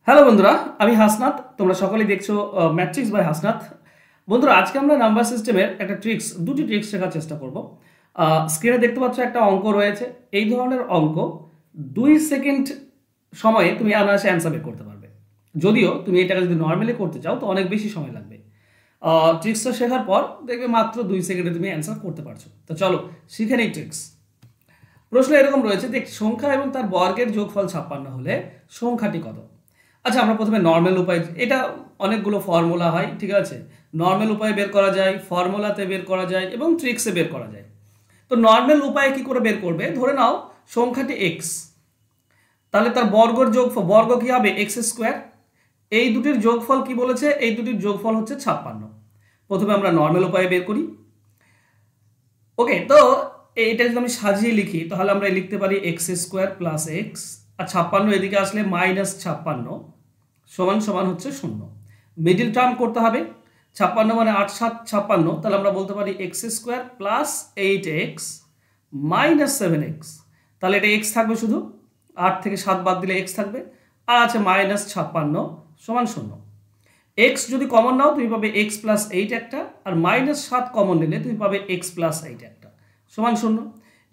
Hello বন্ধুরা, আমি হাসনাত। তোমরা সকলেই দেখছো ম্যাট্রিক্স বাই হাসনাত। বন্ধুরা, আজকে আমরা নাম্বার সিস্টেমের একটা দুটি ট্রিক্স শেখার চেষ্টা করব। স্ক্রিনে দেখতে পাচ্ছ একটা অঙ্ক রয়েছে। এই ধরনের অঙ্ক 2 সেকেন্ড সময়ে তুমি অনায়াসে অ্যান্সার বের করতে পারবে। যদিও তুমি এটাকে যদি নর্মালি করতে চাও তো অনেক বেশি সময় লাগবে। ট্রিক্সটা শেখার পর দেখবে মাত্র 2 সেকেন্ডে তুমি অ্যান্সার করতে পারছো। তো চলো শিখে নিই ট্রিক্স। প্রশ্ন এরকম রয়েছে যে সংখ্যা এবং তার বর্গের যোগফল 56 হলে সংখ্যাটি কত? আচ্ছা, আমরা প্রথমে নর্মাল উপায়, এটা অনেকগুলো ফর্মুলা হয়, ঠিক আছে। নর্মাল উপায়ে বের করা যায়, ফর্মুলাতে বের করা যায় এবং ট্রিক্সে বের করা যায়। তো নর্মাল উপায়ে কি করে বের করবে? ধরে নাও সংখ্যাটি এক্স, তাহলে তার বর্গ কি হবে? X square. এই দুটির যোগফল কি বলেছে? এই দুটির যোগফল হচ্ছে 56। প্রথমে আমরা নর্মাল উপায়ে বের করি। ওকে, তো এটা যদি আমি সাজিয়ে লিখি তাহলে আমরা লিখতে পারি এক্স স্কোয়ার প্লাস এক্স, আর 56 এদিকে আসলে -56 সমান সমান হচ্ছে 0। মিডিল টার্ম করতে হবে। 56 মানে 8 7 56, তাহলে আমরা বলতে পারি x square plus 8x minus 7x। তাহলে এটা এক্স থাকবে, শুধু 8 থেকে 7 বাদ দিলে এক্স থাকবে, আর আছে -56 সমান 0। এক্স যদি কমন নাও তুমি পাবে এক্স প্লাস 8 একটা, আর -7 কমন নিলে তুমি পাবে এক্স প্লাস 8 একটা সমান 0।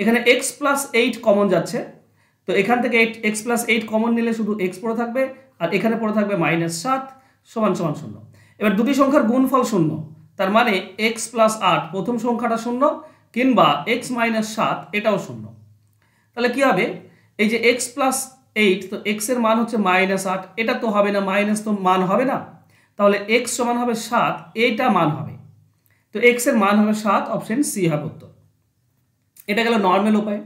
এখানে এক্স প্লাস 8 কমন যাচ্ছে, তো এখান থেকে এক্স প্লাস 8 কমন নিলে শুধু এক্স পড়ে থাকবে, আর এখানে পড়ে থাকবে -7 সমান সমান 0। এবার দুটি সংখ্যার গুণফল 0, তার মানে এক্স প্লাস 8 প্রথম সংখ্যাটা 0, কিংবা এক্স মাইনাস 7 এটাও 0। তাহলে কি হবে? এই যে এক্স প্লাস 8, তো এক্স এর মান হচ্ছে -8, এটা তো হবে না, মাইনাস তো মান হবে না, তাহলে এক্স সমান হবে 7, এটা মান হবে, তো এক্স এর মান হবে 7, অপশন সি হবে উত্তর। এটা গেল নর্মাল উপায়।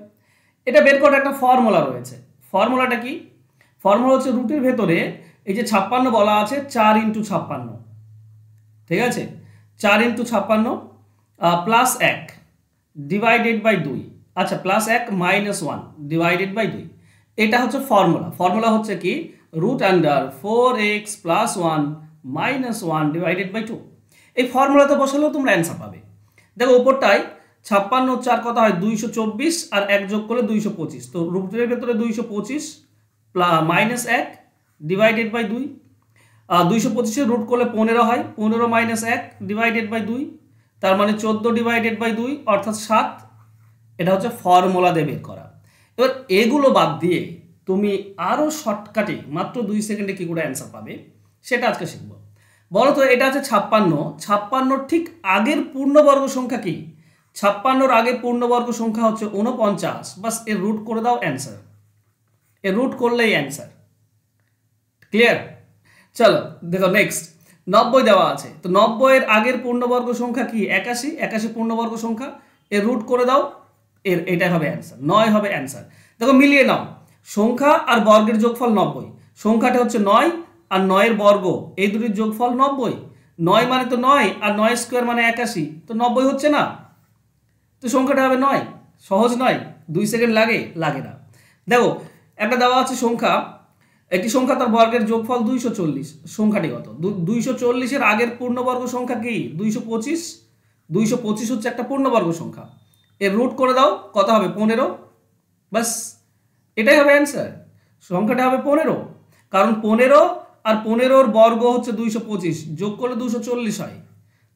এটা বের করার একটা ফর্মুলা রয়েছে। ফর্মুলাটা কি? ফর্মুলা হচ্ছে রুটের ভেতরে এই যে 56 বলা আছে 4 × 56, ঠিক আছে, 4 × 56 প্লাস 1 ডিভাইডেড বাই 2, আচ্ছা প্লাস 1 -1 ডিভাইডেড বাই 2, এটা হচ্ছে ফর্মুলা। ফর্মুলা হচ্ছে কি? Root under 4x plus 1 minus 1 divided by 2। এই ফর্মুলাতে বসালেও তোমরা অ্যান্সার পাবে। দেখো উপরটায় 56 4 কত হয়? 224, আর 1 যোগ করলে 225, তো রুটের ভেতরে 225 মাইনাস 1 ডিভাইডেড বাই 2। 225 রুট করলে 15 হয়, 15 মাইনাস 1 ডিভাইডেড বাই 2, তার মানে 14 ডিভাইডেড বাই 2 অর্থাৎ 7। এটা হচ্ছে ফর্মুলা দিয়ে বের করা। এবার এগুলো বাদ দিয়ে তুমি আরও শর্টকাটে মাত্র 2 সেকেন্ডে কী করে অ্যান্সার পাবে সেটা আজকে শিখবো। বলো তো, এটা আছে 56, 56 ঠিক আগের পূর্ণবর্গ সংখ্যা কি? 56-র আগের পূর্ণবর্গ সংখ্যা হচ্ছে 49, বাস এর রুট করে দাও, অ্যান্সার। এর রুট করলেই অ্যান্সার। ক্লিয়ার? চলো দেখো নেক্সট। 90 দেওয়া আছে, তো 90-এর আগের পূর্ণবর্গ সংখ্যা কি? 81, 81 পূর্ণবর্গ সংখ্যা, এর রুট করে দাও, এটাই হবে অ্যান্সার, 9 হবে অ্যান্সার। দেখো মিলিয়ে নাও, সংখ্যা আর বর্গের যোগফল 90, সংখ্যাটা হচ্ছে 9 আর 9-এর বর্গ, এই দুটির যোগফল 90। 9 মানে তো 9, আর 9 স্কোয়ার মানে 81, তো 90 হচ্ছে না, তো সংখ্যাটা হবে 9। সহজ নয়? 2 সেকেন্ড লাগে? লাগে না। দেখো একটা দেওয়া আছে সংখ্যা, একটি সংখ্যা তার বর্গের যোগফল 240, সংখ্যাটি কত? 240-এর আগের পূর্ণবর্গ সংখ্যা কি? 225, 225 হচ্ছে একটা পূর্ণবর্গ সংখ্যা, এর রুট করে দাও, কত হবে? 15, বাস এটাই হবে অ্যান্সার। সংখ্যাটা হবে 15, কারণ 15 আর 15-র বর্গ হচ্ছে 225, যোগ করলে 240 হয়,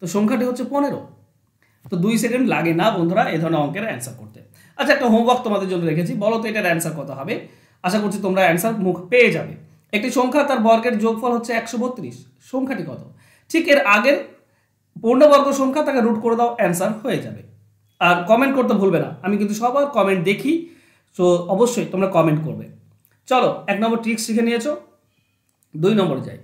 তো সংখ্যাটি হচ্ছে 15। তো 2 সেকেন্ড লাগে না বন্ধুরা এই ধরনের অঙ্কের অ্যান্সার করতে। আচ্ছা, একটা হোমওয়ার্ক তোমাদের জন্য রেখেছি, বলো তো এটার অ্যান্সার কত হবে? আশা করছি তোমরা অ্যান্সার মুখ পেয়ে যাবে। একটি সংখ্যা তার বর্গের যোগফল হচ্ছে 132, সংখ্যাটি কত? ঠিক এর আগের পূর্ণবর্গ সংখ্যা, তাকে রুট করে দাও, অ্যান্সার হয়ে যাবে। আর কমেন্ট করতে ভুলবে না, আমি কিন্তু সবার কমেন্ট দেখি, তো অবশ্যই তোমরা কমেন্ট করবে। চলো 1 নম্বর ট্রিক্স শিখে নিয়েছো, 2 নম্বরে যাই।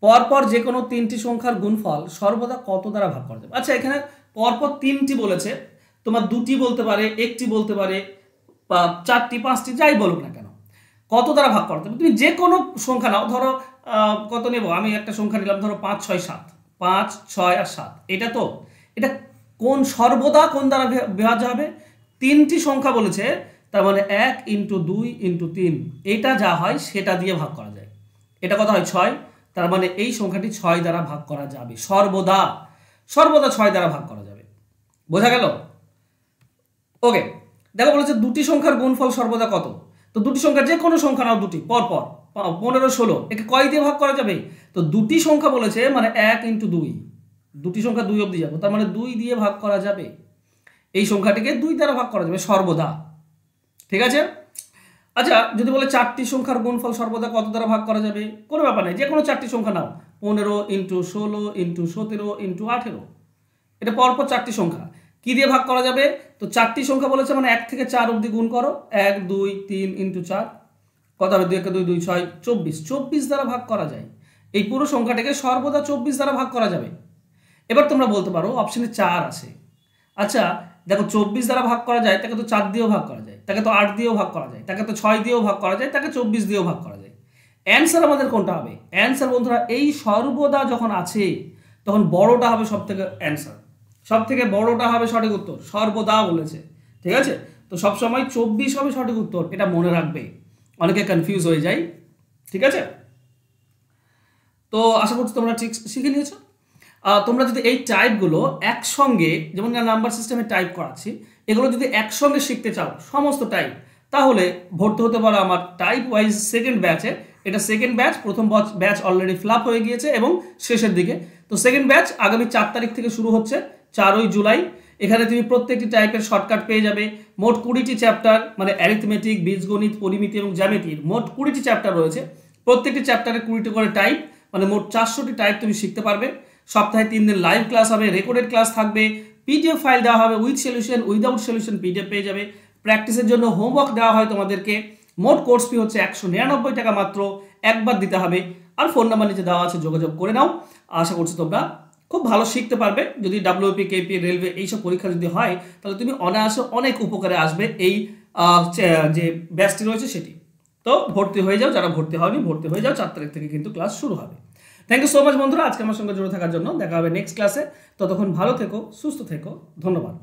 পরপর যে কোনো 3টি সংখ্যার গুণফল সর্বদা কত দ্বারা ভাগ করা যাবে? আচ্ছা, এখানে পরপর 3টি বলেছে, তোমার 2টি বলতে পারে, 1টি বলতে পারে, 4টি 5টি, যাই বলুক না কেন, কত দ্বারা ভাগ করতে হবে? তুমি যে কোনো সংখ্যা নাও, ধরো কত নেব, আমি একটা সংখ্যা নিলাম, ধরো 5 6 7, 5 6 আর 7, এটা তো, এটা কোন সর্বদা কোন দ্বারা বিভাজ্য হবে? 3টি সংখ্যা বলেছে, তার মানে 1 × 2 × 3, এটা যা হয় সেটা দিয়ে ভাগ করা যায়। এটা কত হয়? 6, তার মানে এই সংখ্যাটি 6 দ্বারা ভাগ করা যাবে, সর্বদা সর্বদা 6 দ্বারা ভাগ করা যাবে। বোঝা গেল? ওকে, দেখো বলেছে দুটি সংখ্যার গুণফল সর্বদা কত? তো দুটি সংখ্যার যে কোনো সংখ্যা নাও, দুটি পরপর, 15 16, একে কয় দিয়ে ভাগ করা যাবে? তো দুটি সংখ্যা বলেছে মানে 1 ইন্টু 2, দুটি সংখ্যা 2 অবধি যাবো, তার মানে 2 দিয়ে ভাগ করা যাবে। এই সংখ্যাটিকে 2 দ্বারা ভাগ করা যাবে সর্বদা, ঠিক আছে। আচ্ছা, যদি বলে 4টি সংখ্যার গুণফল সর্বদা কত দ্বারা ভাগ করা যাবে? কোনো ব্যাপার নেই, যে কোনো 4টি সংখ্যা নাও, 15 ইন্টু 16 ইন্টু 17 ইন্টু 18, এটা পরপর 4টি সংখ্যা কি দিয়ে ভাগ করা যাবে? তো 4টি সংখ্যা বলেছে মানে 1 থেকে 4 অবধি গুণ করো, 1 2 3 ইন্টু 4, কত হবে? 2 1 2 2 6 24, 24 দ্বারা ভাগ করা যায়। এই পুরো সংখ্যাটাকে সর্বদা 24 দ্বারা ভাগ করা যাবে। এবার তোমরা বলতে পারো অপশনে 4 আছে। আচ্ছা দেখো, 24 দ্বারা ভাগ করা যায়, তাকে তো 4 দিয়েও ভাগ করা যায়, তাকে তো 8 দিয়েও ভাগ করা যায়, তাকে তো 6 দিয়েও ভাগ করা যায়, তাকে 24 দিয়েও ভাগ করা যায়। অ্যান্সার আমাদের কোনটা হবে? অ্যান্সার বন্ধুরা এই সর্বদা যখন আছে তখন বড়টা হবে সব থেকে অ্যান্সার, সব থেকে বড়টা হবে সঠিক উত্তর, সর্বদা বলেছে, ঠিক আছে। তো সবসময় 24 হবে সঠিক উত্তর, এটা মনে রাখবে, অনেকে কনফিউজ হয়ে যায়, ঠিক আছে। তো আশা করছি তোমরা ঠিক শিখে নিয়েছো। তোমরা যদি এই টাইপগুলো একসঙ্গে, যেমন নাম্বার সিস্টেমে টাইপ করাচ্ছি, এগুলো যদি একসঙ্গে শিখতে চাও সমস্ত টাইপ, তাহলে ভর্তি হতে পারো আমার টাইপ ওয়াইজ সেকেন্ড ব্যাচে। এটা সেকেন্ড ব্যাচ, প্রথম ব্যাচ অলরেডি ফ্লাপ হয়ে গিয়েছে এবং শেষের দিকে। তো সেকেন্ড ব্যাচ আগামী 4 তারিখ থেকে শুরু হচ্ছে, 4ই জুলাই। এখানে তুমি প্রত্যেকটি টাইপের শর্টকাট পেয়ে যাবে। মোট 20টি চ্যাপ্টার, মানে অ্যারিথমেটিক, বীজগণিত, পরিমিতি এবং জ্যামিতির মোট 20টি চ্যাপ্টার রয়েছে। প্রত্যেকটি চ্যাপ্টারে 20টি করে টাইপ, মানে মোট 400টি টাইপ তুমি শিখতে পারবে। সপ্তাহে 3 দিন লাইভ ক্লাস হবে, রেকর্ডেড ক্লাস থাকবে, পিডিএফ ফাইল দেওয়া হবে, with solution without solution PDF পেয়ে যাবে। প্র্যাকটিসের জন্য হোমওয়ার্ক দেওয়া হয় তোমাদেরকে। মোট কোর্স ফি হচ্ছে 199 টাকা মাত্র, একবার দিতে হবে। আর ফোন নাম্বার নিচে দেওয়া আছে, যোগাযোগ করে নাও। আশা করছি তোমরা খুব ভালো শিখতে পারবে। যদি ডাব্লিউপি, কেপি, রেলওয়ে এইসব পরীক্ষা যদি হয়, তাহলে তুমি অনায়াসে অনেক উপকারে আসবে এই যে ব্যাচটি রয়েছে সেটি। তো ভর্তি হয়ে যাও, যারা ভর্তি হয়নি ভর্তি হয়ে যাও, 4 তারিখ থেকে কিন্তু ক্লাস শুরু হবে। থ্যাংক ইউ সো মাচ বন্ধুরা, আজকে আমার সঙ্গে জুড়ে থাকার জন্য। দেখা হবে নেক্সট ক্লাসে। ততক্ষণ ভালো থেকো, সুস্থ থেকো, ধন্যবাদ।